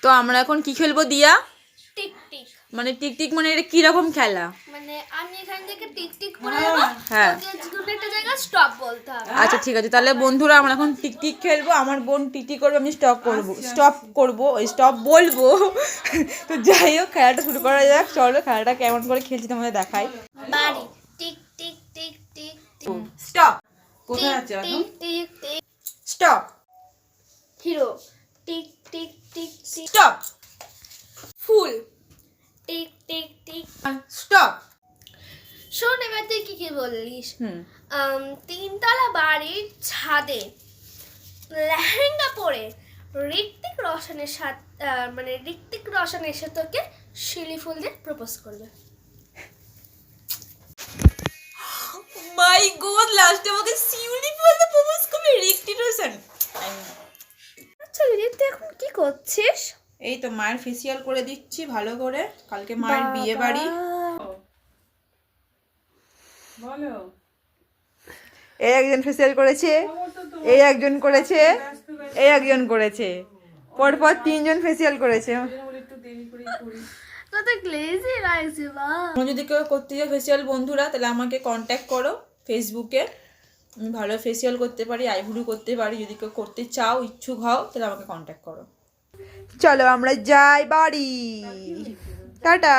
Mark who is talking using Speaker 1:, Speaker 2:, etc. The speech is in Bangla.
Speaker 1: তো আমরা এখন কি খেলবো দিয়া?
Speaker 2: টিকটিক।
Speaker 1: মানে টিকটিক মানে এটা কি রকম খেলা?
Speaker 2: মানে আমি এখান থেকে টিকটিক করে দেব,
Speaker 1: হ্যাঁ
Speaker 2: দুটো একটা জায়গা স্টপ বলতে হবে।
Speaker 1: আচ্ছা ঠিক আছে, তাহলে বন্ধুরা আমরা এখন টিকটিক খেলবো। আমার বোন টিকটিক করবে, আমি স্টপ করবো স্টপ বলবো। তো যাই হোক, খেলাটা শুরু করা যাক। চলো খেলাটা কেমন করে খেলছি তোমাদের দেখাই।
Speaker 2: বাড়ি tick tick tick tick tick.
Speaker 1: Stop. কোথায় আছে এখন?
Speaker 2: Tick tick tick.
Speaker 1: Stop.
Speaker 2: Hero tick tick tick tick.
Speaker 1: Stop.
Speaker 2: ফুল টিক টিক টিক।
Speaker 1: স্টপ।
Speaker 2: শোন, এবার তুই কি কি বললিস?
Speaker 1: হুম।
Speaker 2: তিনতলা বাড়ির ছাদে লেহেঙ্গা পরে ঋত্বিক রোশনের সাথে মানে ঋত্বিক রোশন এসে তোকে শিলি ফুল দিয়ে প্রপোজ করবে।
Speaker 1: মাই গড, লাস্টে আমাকে শিউলি বলতে প্রপোজ করবে ঋত্বিক রোশন।
Speaker 2: আচ্ছা দিদি, তুই এখন কি করছিস?
Speaker 1: এই তো মায়ের ফেসিয়াল করে দিচ্ছি ভালো করে, কালকে মায়ের বিয়ে বাড়ি। বলো। এই একজন ফেসিয়াল করেছে, এই একজন করেছে, এই একজন করেছে, পরপর তিনজন ফেসিয়াল করেছে।
Speaker 2: কত গ্লেজি লাগছে বা।
Speaker 1: তোমরা যদি কেউ করতে চাও ফেসিয়াল বন্ধুরা, তাহলে আমাকে কন্ট্যাক্ট করো ফেসবুকে। আমি ভালো ফেসিয়াল করতে পারি, আইব্রু করতে পারি। যদি কেউ করতে চাও, ইচ্ছুক হও, তাহলে আমাকে কন্ট্যাক্ট করো। চলো আমরা যাই বাড়ি। টাটা।